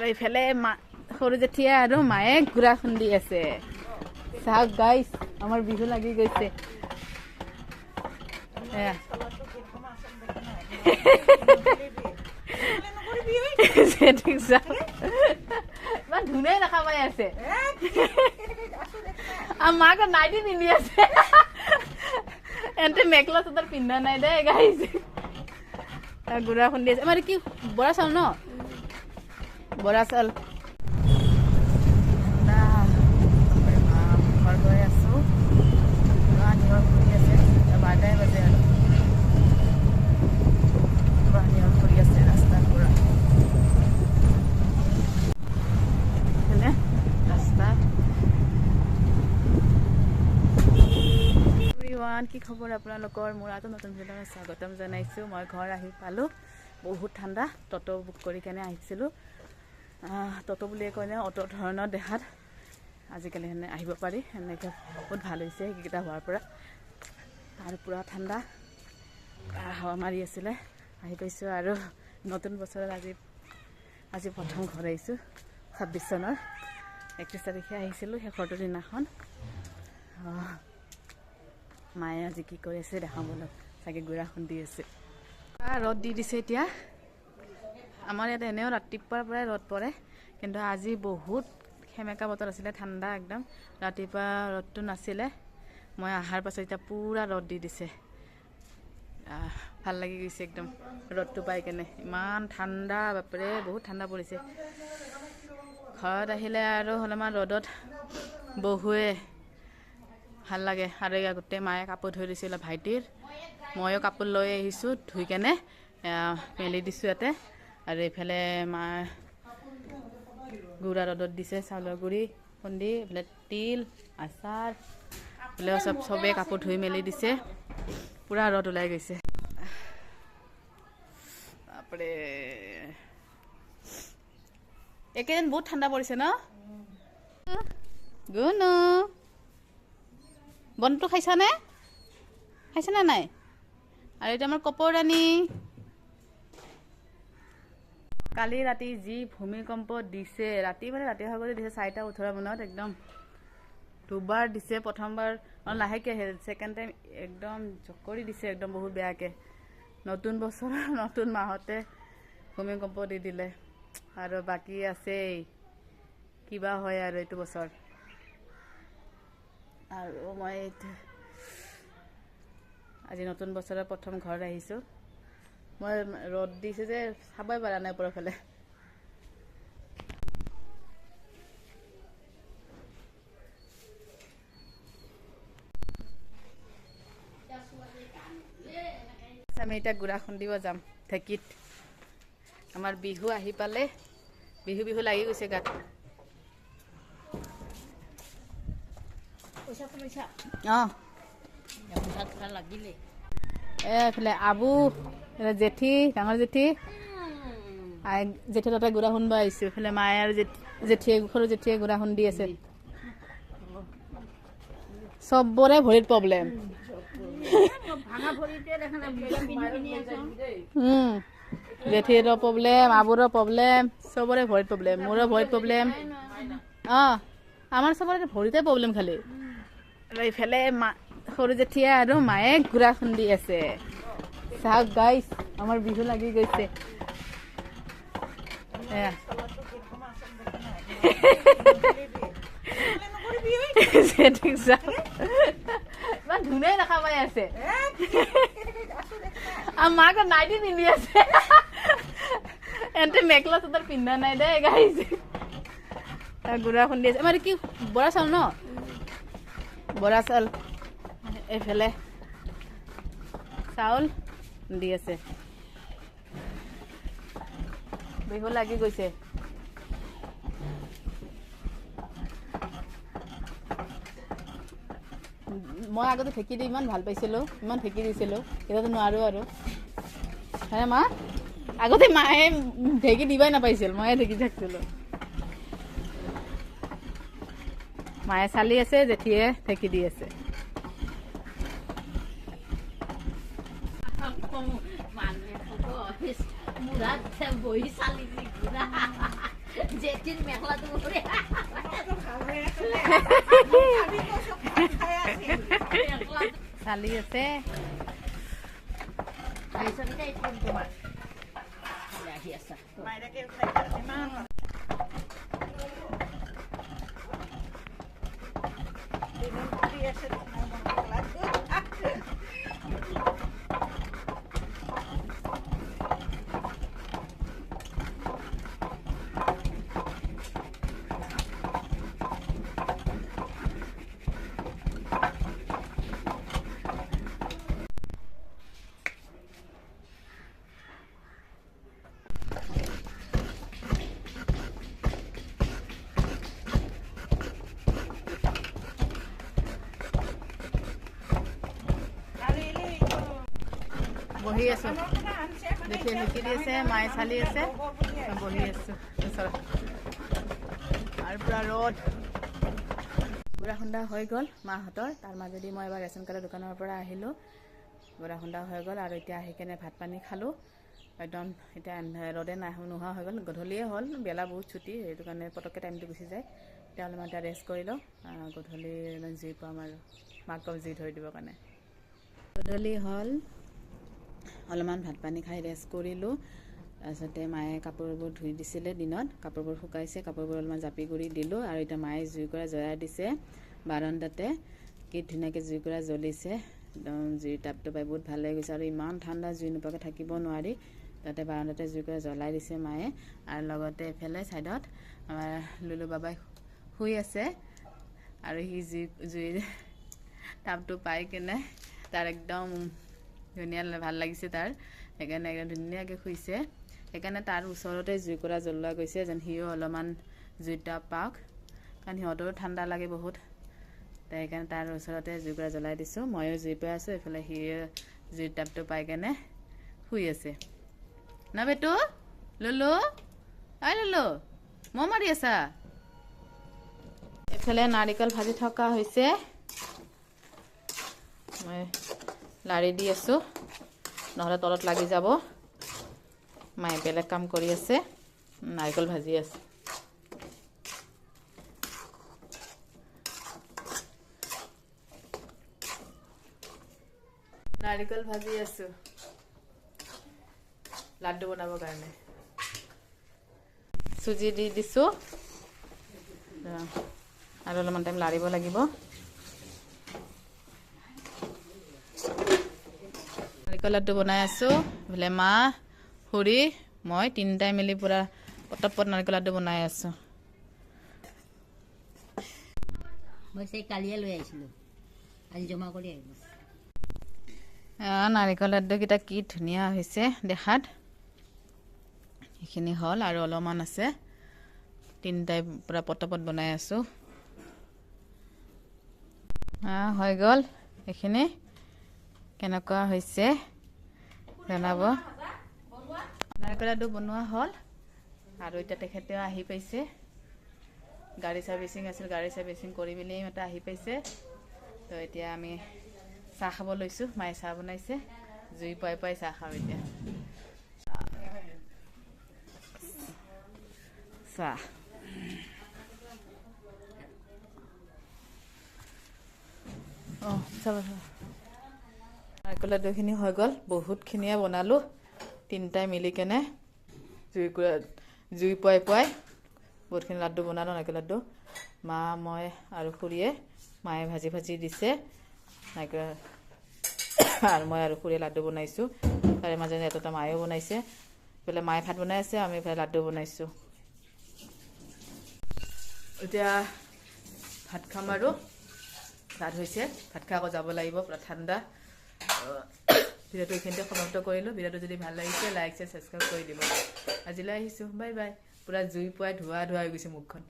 এইফালে সৰু জেঠিয়া আৰু মায়ে গুড়া খুন্দি আছে চাওক গাইছ আমাৰ বিহু লাগি গৈছে ইমান ধুনীয়া দেখা পাই আছে মাক নাইটি পিন্ধি আছে এন্তে মেখেলা চাদৰ পিন্ধা নাই দে গাইছ গুড়া খুন্দি আছে আমাৰ কি বৰা চাউল ন বৰা চাউল ঘৰ গৈ আছো নিয়ৰ কৰি আছে 12টাই বাজে আৰু নিয়ৰ কৰি আছে ৰাস্তাৰ পৰা ৰাস্তা কি খবৰ আপোনালোকৰ মোৰ আৰু নতুন ভিডিঅ'লৈ স্বাগতম জনাইছো মই ঘৰ আহি পালো বহুত ঠাণ্ডা টটো বুক কৰি কেনে আহিছিলো টটো বুলিয়ে কয়নে অটো ধৰণৰ দেখাত আজিকালি এনে আহিব পাৰি এনেকৈ বহুত ভাল হৈছে সেইকেইটা হোৱাৰ পৰা আৰু পুৰা ঠাণ্ডা হাৱা মাৰি আছিলে আহি পাইছোঁ আৰু নতুন বছৰত আজি প্ৰথম ঘৰ আহিছোঁ 26 চনৰ 31 তাৰিখে আহিছিলোঁ শেষৰটো দিনাখন মায়ে আজি কি কৰি আছে দেখাবলৈ চাগে গুড়া খুন্দি আছে ৰ'দ দি দিছে এতিয়া আমাৰ ইয়াত এনেও ৰাতিপুৱাৰ পৰাই ৰ'দ পৰে কিন্তু আজি বহুত সেমেকা বতৰ আছিলে ঠাণ্ডা একদম ৰাতিপুৱা ৰ'দটো নাছিলে মই আহাৰ পাছত এতিয়া পুৰা ৰ'দ দি দিছে ভাল লাগি গৈছে একদম ৰ'দটো পাই কেনে ইমান ঠাণ্ডা বাপৰে বহুত ঠাণ্ডা পৰিছে ঘৰত আহিলে আৰু অলপমান ৰ'দত বহুৱে ভাল লাগে আৰু গোটেই মায়ে কাপোৰ ধুই দিছিলে ভাইটিৰ ময়ো কাপোৰ লৈ আহিছোঁ ধুই কেনে মেলি দিছোঁ ইয়াতে আৰু এইফালে মা গুড়া ৰ'দত দিছে চাউলৰ গুড়ি খুন্দি এইফালে তিল আচাৰ এইফালে চবেই কাপোৰ ধুই মেলি দিছে পুৰা ৰ'দ ওলাই গৈছে বাপৰে একেদিন বহুত ঠাণ্ডা পৰিছে ন গুণু বনটো খাইছানে নাই আৰু এতিয়া আমাৰ কপৰ ৰাণী কালি ৰাতি যি ভূমিকম্প দিছে ৰাতি ভাগতে দিছে 4টা 18 মানত একদম দুবাৰ দিছে প্ৰথমবাৰ লাহেকে ছেকেণ্ড টাইম একদম জকৰি দিছে একদম বহুত বেয়াকে নতুন বছৰ নতুন মাহতে ভূমিকম্প দি দিলে আৰু বাকী আছেই কিবা হয় আৰু এইটো বছৰ আৰু মই আজি নতুন বছৰৰ প্ৰথম ঘৰ আহিছোঁ মই ৰ'দ দিছে যে চাবই পৰা নাই ওপৰফালে আমি এতিয়া গুড়া খুন্দিব যাম ঢেঁকীত আমাৰ বিহু আহি পালে বিহু লাগি গৈছে গাত এইফালে আবু জেঠি ডাঙৰ জেঠি তাতে গুড়া খুন্দিব আহিছোঁ এইফালে মায়ে আৰু সৰু জেঠিয়ে গুড়া খুন্দি আছে চবৰে ভৰিত প্ৰব্লেম জেঠিৰো প্ৰব্লেম আবুৰো প্ৰব্লেম চবৰে ভৰিত প্ৰব্লেম মোৰো ভৰিত প্ৰব্লেম আমাৰ চবৰে ভৰিতে প্ৰব্লেম খালি এইফালে সৰু জেঠিয়া আৰু মায়ে গুড়া খুন্দি আছে চাওক গাইছ আমাৰ বিহু লাগি গৈছে ইমান ধুনীয়া দেখা পাই আছে মাক নাইটি পিন্ধি আছে এন্তে মেখেলা চাদৰ পিন্ধা নাই দে গাইছ গুড়া খুন্দি আছে আমাৰ কি বৰা চাউল ন বৰা চাউল এইফালে চাউল দি আছে বিহু লাগি গৈছে মই আগতে ঢেঁকী দি ইমান ভাল পাইছিলোঁ ইমান ঢেঁকী দিছিলোঁ এতিয়াতো নোৱাৰোঁ আৰু হয়নে মা আগতে মায়ে ঢেঁকী দিবাই নাপাইছিল ময়ে ঢেঁকী থাকিছিলোঁ মায়ে চালি আছে, জেঠিয়ে ঠেকি দি আছে। চালি আছে বহি আছো। দেখিয়ে ঢুকি দি আছে, মায়ে চালি আছে, বহি আছো ওচৰত। আৰু পুৰা ৰ'দ, গুড়া খুন্দা হৈ গ'ল মাহঁতৰ। তাৰ মাজেদি মই এবাৰ ৰেচন কাৰ্ডৰ দোকানৰ পৰা আহিলোঁ। গুড়া খুন্দা হৈ গ'ল আৰু এতিয়া আহি কেনে ভাত পানী খালোঁ। একদম এতিয়া ৰ'দে নোহোৱা হৈ গ'ল, গধূলিয়ে হ'ল, বেলা বহুত ছুটি, সেইটো কাৰণে পটককৈ টাইমটো গুচি যায়। এতিয়া অলপমান এতিয়া ৰেষ্ট কৰি লওঁ, গধূলি জুই পাম আৰু মাকক জুই ধৰি দিবৰ কাৰণে। গধূলি হ'ল, অলপমান ভাত পানী খাই ৰেষ্ট কৰিলোঁ। তাৰপিছতে মায়ে কাপোৰবোৰ ধুই দিছিলে দিনত, কাপোৰবোৰ শুকাইছে, কাপোৰবোৰ অলপমান জাপি কৰি দিলোঁ। আৰু এতিয়া মায়ে জুইকুৰা জ্বলাই দিছে বাৰান্দাতে, কি ধুনীয়াকৈ জুইকুৰা জ্বলিছে, একদম জুইৰ টাপটো পাই বহুত ভাল লাগি গৈছে। আৰু ইমান ঠাণ্ডা, জুই নোপোৱাকৈ থাকিব নোৱাৰি, তাতে বাৰান্দাতে জুইকুৰা জ্বলাই দিছে মায়ে। আৰু লগতে এইফালে ছাইডত আমাৰ লুলু বাবাই শুই আছে, আৰু সি জুইৰ টাপটো পাই কিনে তাৰ একদম ধুনীয়া ভাল লাগিছে তাৰ, সেইকাৰণে একদম ধুনীয়াকৈ শুইছে। সেইকাৰণে তাৰ ওচৰতে জুইকুৰা জ্বলোৱা গৈছে, যেন সিও অলপমান জুইৰ টাপ পাওক, কাৰণ সিহঁতৰো ঠাণ্ডা লাগে বহুত। সেইকাৰণে তাৰ ওচৰতে জুইকুৰা জ্বলাই দিছোঁ। ময়ো জুই পাই আছোঁ, এইফালে সি জুইৰ টাপটো পাই কেনে শুই আছে। ন বেটু, লুলু, লুলু মহ মাৰি আছা? এইফালে নাৰিকল ভাজি থকা হৈছে, মই লাৰি দি আছোঁ, নহ'লে তলত লাগি যাব। মায়ে বেলেগ কাম কৰি আছে, নাৰিকল ভাজি আছে। নাৰিকল ভাজি আছোঁ লাড্ডু বনাবৰ কাৰণে। চুজি দি দিছোঁ আৰু অলপমান টাইম লাৰিব লাগিব। নাৰিকল লাড্ডু বনাই আছোঁ, বোলে মা, খুৰী, মই তিনিটাই মিলি পূৰা পটপট নাৰিকল লাড্ডু বনাই আছোঁ। মই কালিয়ে লৈ আহিছিলোঁ, আজি জমা কৰি আহিলোঁ। নাৰিকল লাড্ডুকেইটা কি ধুনীয়া হৈছে দেখাত। সেইখিনি হ'ল আৰু অলপমান আছে, তিনিটাই পূৰা পটপট বনাই আছোঁ। হৈ গ'ল এইখিনি, কেনেকুৱা হৈছে জনাব। নাৰিকল লাড্ডু বনোৱা হ'ল, আৰু এতিয়া তেখেতেও আহি পাইছে। গাড়ী চাৰ্ভিচিং আছিল, গাড়ী চাৰ্ভিচিং কৰি মেলি এটা আহি পাইছে। তো এতিয়া আমি চাহ খাব লৈছোঁ, মায়ে চাহ বনাইছে, জুই পুৱাই পুৱাই চাহ খাওঁ এতিয়া। চাহ নাৰিকল লাড্ডুখিনি হৈ গ'ল, বহুতখিনিয়ে বনালোঁ তিনিটাই মিলি কেনে। জুই পুৱাই পুৱাই বহুতখিনি লাড্ডু বনালোঁ, নাৰিকল লাড্ডু। মা, মই আৰু খুৰীয়ে, মায়ে ভাজি ভাজি দিছে নাৰিকল, আৰু মই আৰু খুৰীয়ে লাড্ডু বনাইছোঁ। তাৰে মাজে এটা মায়েও বনাইছে, এইফালে মায়ে ভাত বনাই আছে, আমি এইফালে লাড্ডু বনাইছোঁ। এতিয়া ভাত খাম আৰু ভাত হৈছে, ভাত খাই আকৌ যাব লাগিব, পুৰা ঠাণ্ডা। ভিডিঅ'টো এইখিনিতে সমাপ্ত কৰিলোঁ। ভিডিঅ'টো যদি ভাল লাগিছে লাইক, শ্বেয়াৰ, ছাবস্ক্ৰাইব কৰি দিব। আজিলৈ আহিছোঁ, বাই বাই। পুৰা জুই পুৱাই ধোৱা হৈ গৈছে মুখখন।